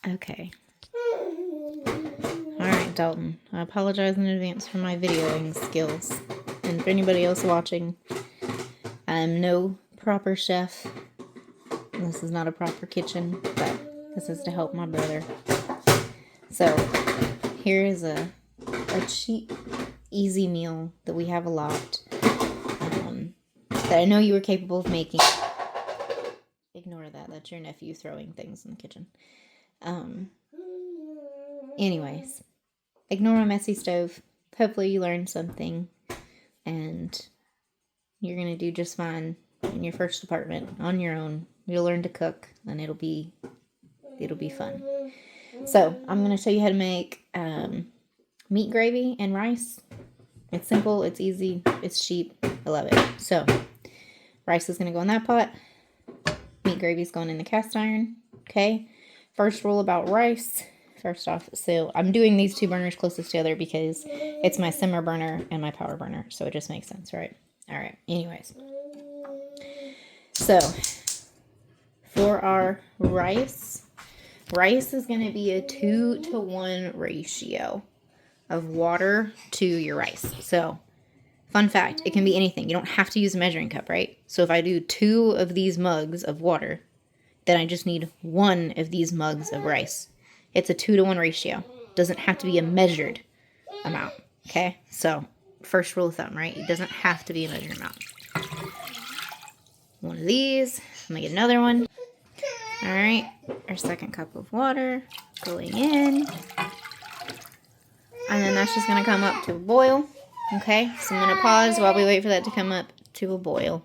Okay. Alright, Dalton. I apologize in advance for my videoing skills. And for anybody else watching, I'm no proper chef. This is not a proper kitchen, but this is to help my brother. So, here is a cheap, easy meal that we have a lot. That I know you were capable of making. Ignore that. That's your nephew throwing things in the kitchen. Anyways, ignore my messy stove. Hopefully you learned something. And you're going to do just fine in your first apartment on your own. You'll learn to cook and it'll be fun. So, I'm going to show you how to make meat gravy and rice. It's simple, it's easy, it's cheap. I love it. So, rice is going to go in that pot. Meat gravy is going in the cast iron. Okay. First rule about rice. First off, so I'm doing these two burners closest together because it's my simmer burner and my power burner. So it just makes sense, right? All right. Anyways. So, for our rice is going to be a 2-to-1 ratio of water to your rice. So, fun fact, it can be anything. You don't have to use a measuring cup, right? So if I do 2 of these mugs of water, then I just need 1 of these mugs of rice. It's a 2-to-1 ratio. Doesn't have to be a measured amount, okay? So, first rule of thumb, right? It doesn't have to be a measured amount. One of these. I'm going to get another one. All right. Our second cup of water going in. And then that's just going to come up to a boil. Okay, so I'm going to pause while we wait for that to come up to a boil.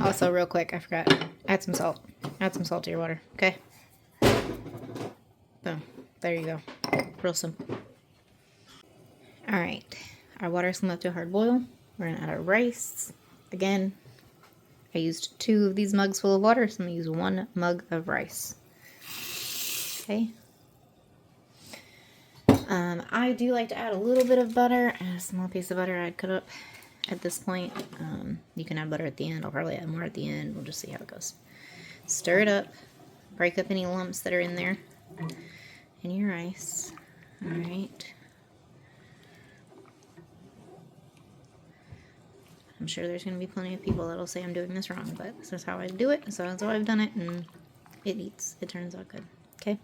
Also, real quick, I forgot. Add some salt. Add some salt to your water, okay? Boom. There you go. Real simple. Alright, our water's come up to a hard boil. We're going to add our rice. Again, I used 2 of these mugs full of water, so I'm going to use 1 mug of rice. Okay. I do like to add a little bit of butter. A small piece of butter I'd cut up at this point. You can add butter at the end. I'll probably add more at the end. We'll just see how it goes. Stir it up. Break up any lumps that are in there. In your rice. Alright. I'm sure there's going to be plenty of people that'll say I'm doing this wrong, but this is how I do it. So that's how I've done it, and it eats. It turns out good. Okay?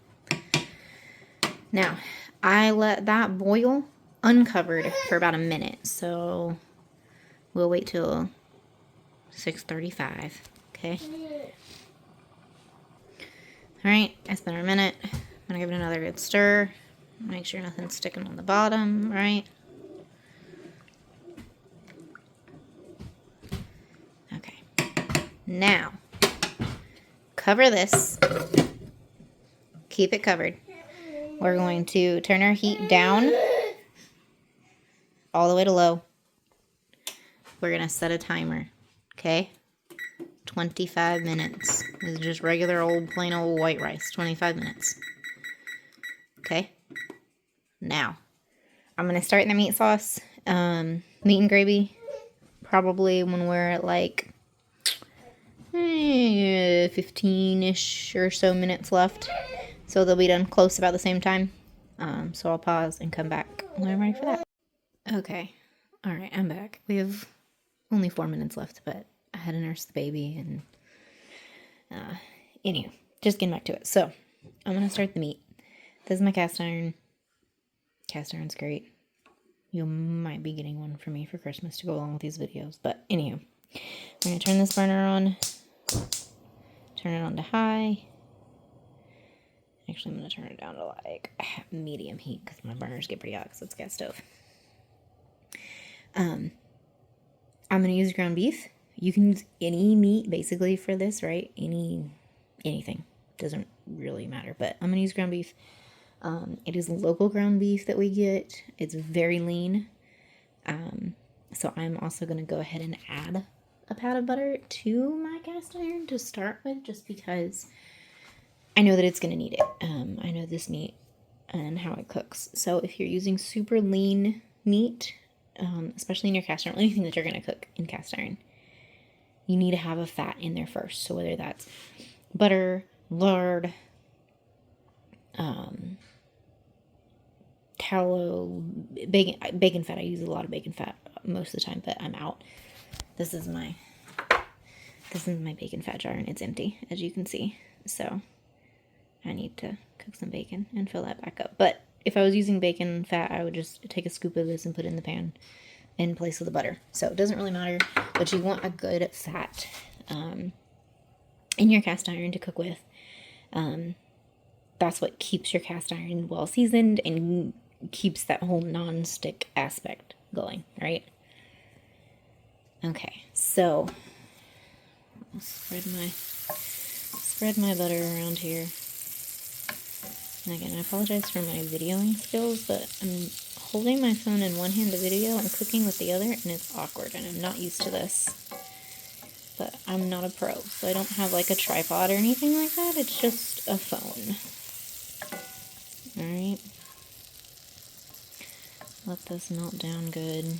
Now, I let that boil uncovered for about a minute, so we'll wait till 6:35, okay? Alright, it's been a minute. I'm going to give it another good stir. Make sure nothing's sticking on the bottom, right? Okay. Now, cover this. Keep it covered. We're going to turn our heat down all the way to low. We're going to set a timer, okay? 25 minutes. This is just regular old, plain old white rice. 25 minutes. Okay? Now, I'm going to start in the meat sauce. Meat and gravy. Probably when we're at like 15-ish or so minutes left. So they'll be done close about the same time. So I'll pause and come back when I'm ready for that. Okay. Alright, I'm back. We have only 4 minutes left, but I had to nurse the baby and anyway, just getting back to it. So, I'm going to start the meat. This is my cast iron. Cast iron's great. You might be getting one for me for Christmas to go along with these videos. But anywho, I'm going to turn this burner on. Turn it on to high. Actually, I'm going to turn it down to like medium heat because my burners get pretty hot because it's a gas stove. I'm going to use ground beef. You can use any meat basically for this, right? Anything. Doesn't really matter, but I'm going to use ground beef. It is local ground beef that we get. It's very lean. So I'm also going to go ahead and add a pat of butter to my cast iron to start with, just because I know that it's going to need it. I know this meat and how it cooks. So if you're using super lean meat, especially in your cast iron, anything that you're going to cook in cast iron, you need to have a fat in there first. So whether that's butter, lard, tallow, bacon fat. I use a lot of bacon fat most of the time, but I'm out. This is my bacon fat jar, and it's empty, as you can see. So I need to cook some bacon and fill that back up. But if I was using bacon fat, I would just take a scoop of this and put it in the pan in place of the butter. So it doesn't really matter, but you want a good fat in your cast iron to cook with. That's what keeps your cast iron well seasoned and keeps that whole non-stick aspect going, right? Okay, so I'll spread my butter around here. And again, I apologize for my videoing skills, but I'm holding my phone in one hand to video and cooking with the other, and it's awkward, and I'm not used to this. But I'm not a pro, so I don't have like a tripod or anything like that. It's just a phone. Alright. Let this melt down good.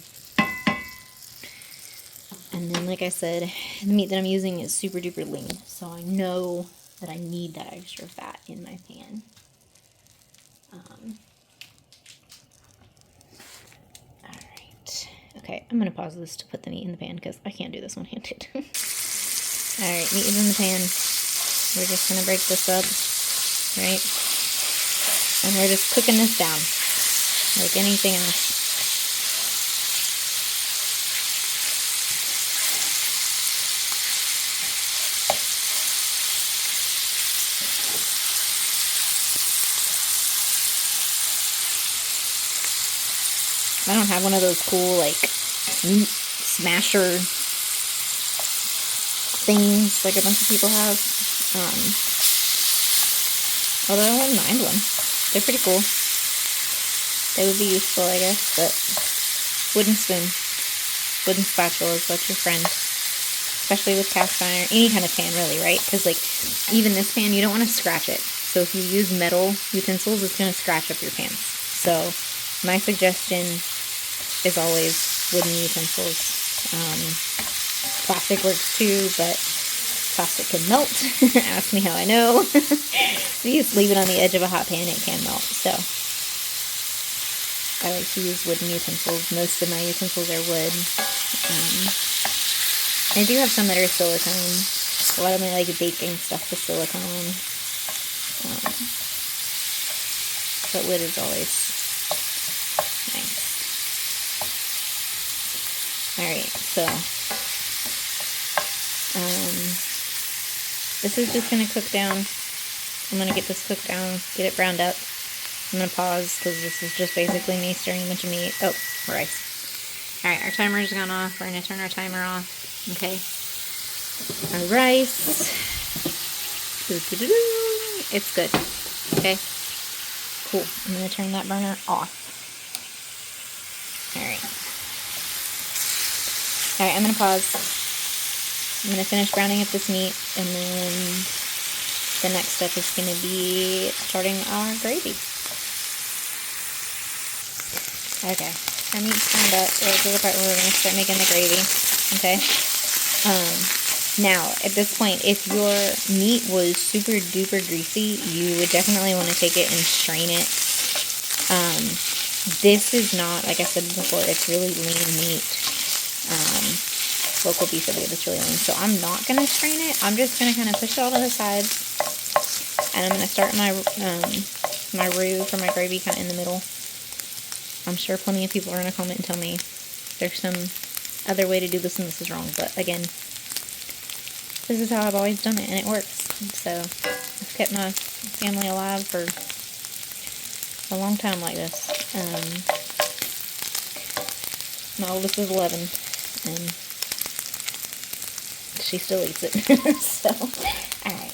And then, like I said, the meat that I'm using is super duper lean, so I know that I need that extra fat in my pan. Alright. Okay, I'm going to pause this to put the meat in the pan because I can't do this one-handed. Alright, meat is in the pan. We're just going to break this up, right? And we're just cooking this down like anything else. I don't have one of those cool, like, meat smasher things like a bunch of people have. Although I wouldn't mind one. They're pretty cool. They would be useful, I guess, but wooden spoon, wooden spatula is what's your friend. Especially with cast iron, any kind of pan really, right? Because, like, even this pan, you don't want to scratch it. So if you use metal utensils, it's going to scratch up your pans. So my suggestion is always wooden utensils. Plastic works too, but plastic can melt. Ask me how I know. If you just leave it on the edge of a hot pan, it can melt. So I like to use wooden utensils. Most of my utensils are wood. I do have some that are silicone. A lot of my like baking stuff is silicone. But wood is always nice. Alright, so this is just going to cook down. I'm going to get this cooked down, get it browned up. I'm going to pause because this is just basically me stirring a bunch of meat. Oh, rice. Alright, our timer's gone off. We're going to turn our timer off. Okay. Our rice. It's good. Okay. Cool. I'm going to turn that burner off. Alright. Alright, I'm going to pause. I'm going to finish browning up this meat, and then the next step is going to be starting our gravy. Okay, our meat's browned up. We're to the part where we're going to start making the gravy. Okay? Now, at this point, if your meat was super duper greasy, you would definitely want to take it and strain it. This is not, like I said before, it's really lean meat. Local beef ribeye that's really lean. So I'm not going to strain it. I'm just going to kind of push it all to the sides. And I'm going to start my my roux for my gravy kind of in the middle. I'm sure plenty of people are going to comment and tell me there's some other way to do this and this is wrong. But again, this is how I've always done it and it works. So I've kept my family alive for a long time like this. My oldest is 11 and she still eats it. So, alright.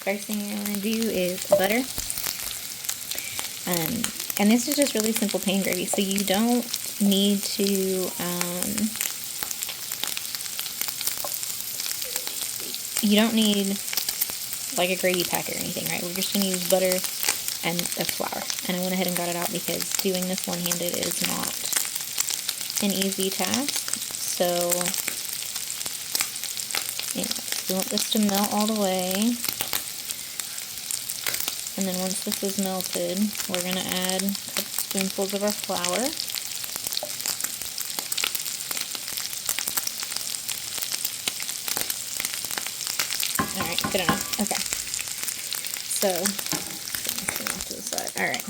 First thing you're going to do is butter. And this is just really simple plain gravy, so you don't need to, you don't need like a gravy pack or anything, right? We're just going to use butter and flour. And I went ahead and got it out because doing this one-handed is not an easy task. So, we want this to melt all the way. And then once this is melted, we're going to add spoonfuls of our flour. Alright, good enough. Okay. So, off to the side. Alright.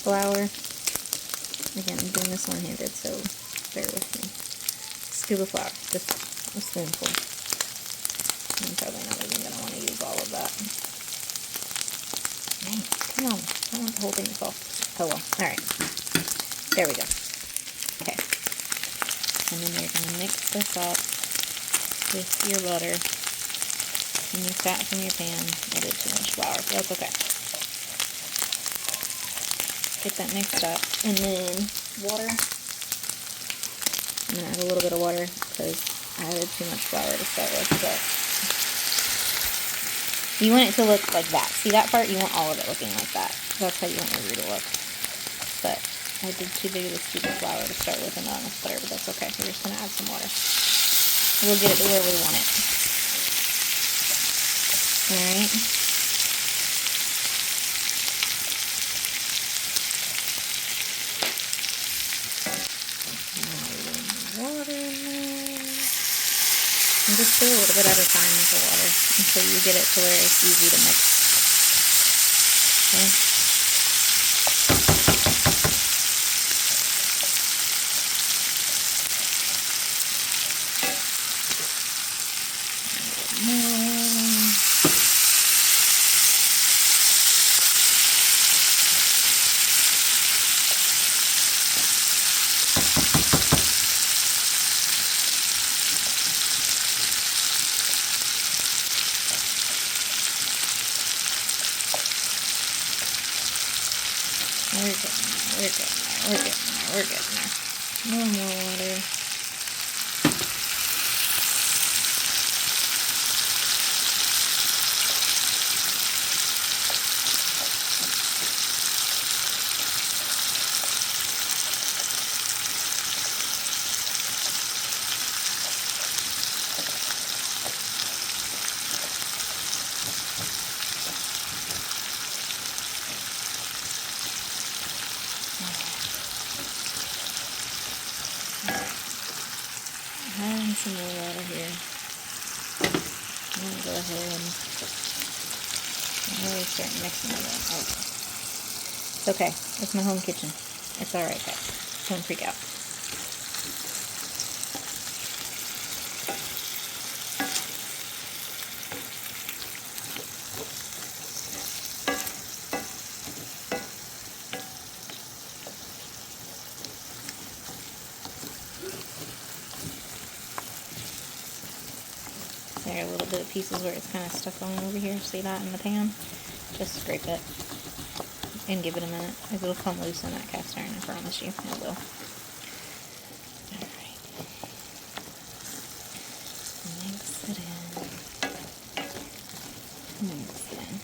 Flour. Again, I'm doing this one-handed, so bear with me. Scoop of flour. Just a spoonful. I'm probably not even going to want to use all of that. Dang, come on. I don't want the whole thing to fall. Oh well. Alright. There we go. Okay. And then you're going to mix this up with your butter and your fat from your pan. I did too much flour, but that's okay. Get that mixed up. And then water. I'm going to add a little bit of water because I added too much flour to start with, but you want it to look like that. See that part? You want all of it looking like that. That's how you want your roux to look. But I did too big of a scoop of flour to start with and not enough butter, but that's okay. We're just going to add some water. We'll get it to where we want it. Alright. Water in there. And just do a little bit at a time with the water until you get it to where it's easy to mix. Okay. We're getting there. No more water. Adding some more water here. I'm going to go ahead and really start mixing it up. Okay. It's okay. It's my home kitchen. It's alright, guys. Don't freak out. There are a little bit of pieces where it's kind of stuck on over here. See that in the pan? Just scrape it and give it a minute. It'll come loose in that cast iron, I promise you. It will. Alright. Mix it in. Mix it in.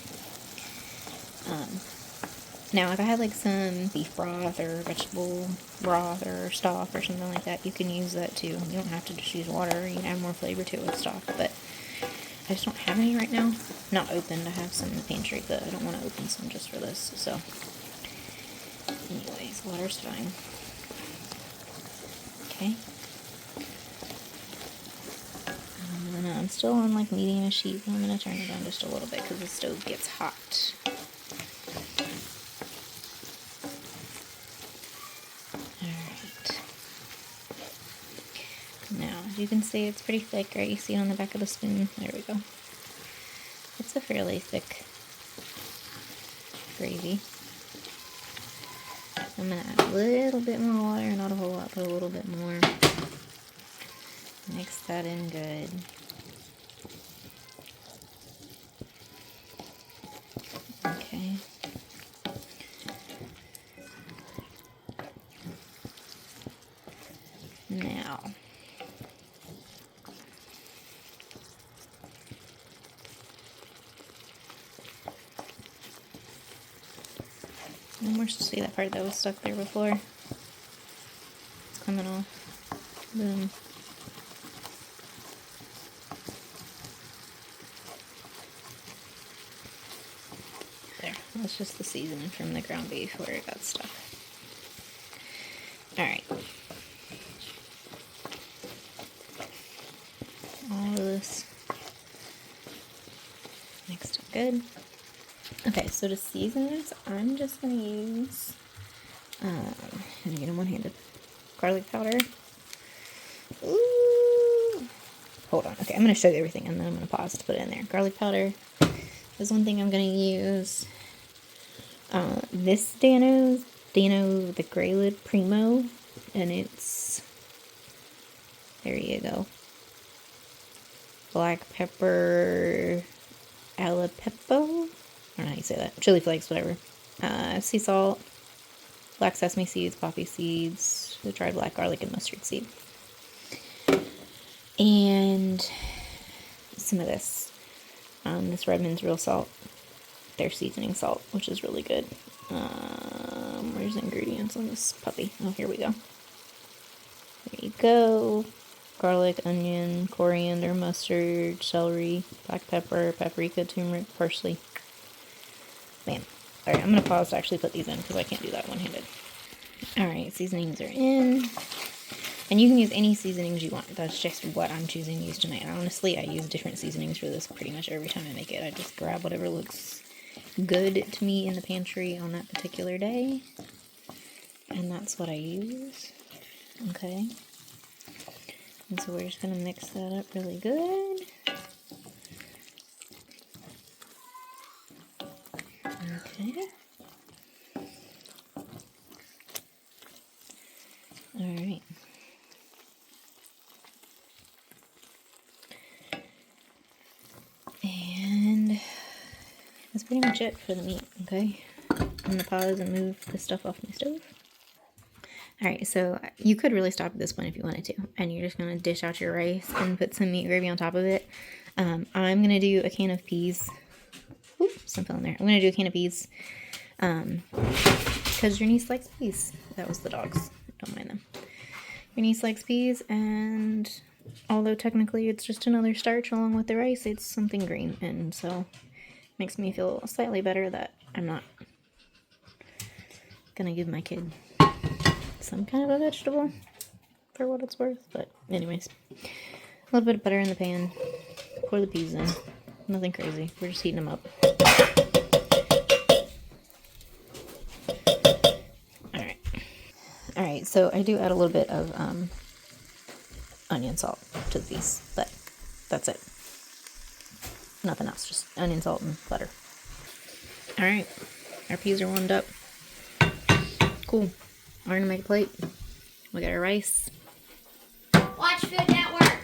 Now, if I had like some beef broth or vegetable broth or stock or something like that, you can use that too. You don't have to just use water. You can add more flavor to it with stock, but I just don't have any right now. Not opened. I have some in the pantry, but I don't want to open some just for this. So, anyways, water's fine. Okay. I'm still on like medium-ish heat. I'm going to turn it down just a little bit because the stove gets hot. Alright. Now, as you can see, it's pretty thick, right? You see it on the back of the spoon? There we go. It's a fairly thick gravy. I'm going to add a little bit more water, not a whole lot, but a little bit more. Mix that in good. Okay. Now, and we're supposed to see that part that was stuck there before. It's coming off. Boom. There. That's just the seasoning from the ground beef where it got stuck. Alright. All of this mixed up good. Okay, so to season this, I'm just going to use, I'm going to get them one-handed. Garlic powder. Ooh. Hold on. Okay, I'm going to show you everything, and then I'm going to pause to put it in there. Garlic powder is one thing I'm going to use. This Dano the Grey Lid Primo, and it's, there you go. Black pepper, Alapepo. I don't know how you say that. Chili flakes, whatever. Sea salt, black sesame seeds, poppy seeds, the dried black garlic, and mustard seed. And some of this. This Redmond's Real Salt. Their seasoning salt, which is really good. Where's the ingredients on this puppy? Oh, here we go. There you go. Garlic, onion, coriander, mustard, celery, black pepper, paprika, turmeric, parsley. Bam. Alright, I'm going to pause to actually put these in because I can't do that one-handed. Alright, seasonings are in. And you can use any seasonings you want. That's just what I'm choosing to use tonight. Honestly, I use different seasonings for this pretty much every time I make it. I just grab whatever looks good to me in the pantry on that particular day. And that's what I use. Okay. And so we're just going to mix that up really good. Okay. Alright. And that's pretty much it for the meat, okay? I'm going to pause and move the stuff off my stove. Alright, so you could really stop at this point if you wanted to. And you're just going to dish out your rice and put some meat gravy on top of it. I'm going to do a can of peas. Oops, some fell in there. I'm going to do a can of peas. Because your niece likes peas. That was the dogs. Don't mind them. Your niece likes peas, and although technically it's just another starch along with the rice, it's something green. And so it makes me feel slightly better that I'm not going to give my kid some kind of a vegetable for what it's worth. But anyways, a little bit of butter in the pan, pour the peas in, nothing crazy, we're just heating them up. Alright, so I do add a little bit of onion salt to the peas, but that's it. Nothing else, just onion, salt, and butter. Alright, our peas are warmed up. Cool. We're gonna make a plate. We got our rice. Watch Food Network.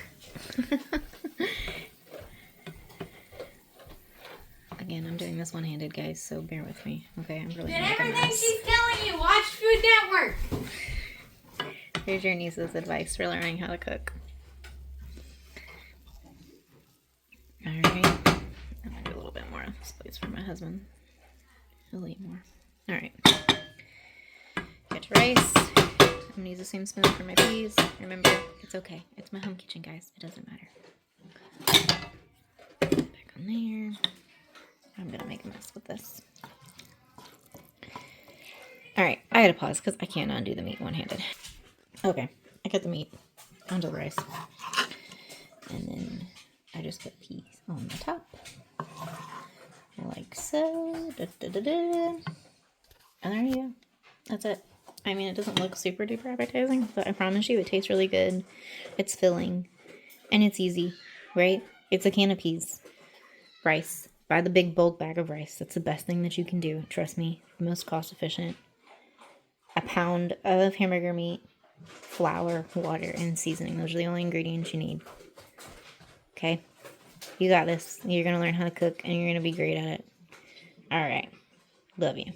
Again, I'm doing this one-handed, guys, so bear with me. Okay, I'm really Did making a everything mess. she's telling you, watch Food Network. Here's your niece's advice for learning how to cook. Alright. I'm gonna do a little bit more of this plate's for my husband. He'll eat more. Alright. Get your rice. I'm gonna use the same spoon for my peas. Remember, it's okay. It's my home kitchen, guys. It doesn't matter. Back on there. I'm gonna make a mess with this. Alright, I gotta pause because I can't undo the meat one-handed. Okay, I cut the meat onto the rice. And then I just put peas on the top. Like so. Da, da, da, da. And there you go. That's it. I mean, it doesn't look super duper appetizing, but I promise you it tastes really good. It's filling. And it's easy, right? It's a can of peas. Rice. Buy the big bulk bag of rice. That's the best thing that you can do. Trust me. Most cost efficient. A pound of hamburger meat, flour, water, and seasoning. Those are the only ingredients you need. Okay? You got this. You're going to learn how to cook, and you're going to be great at it. Alright. Love you.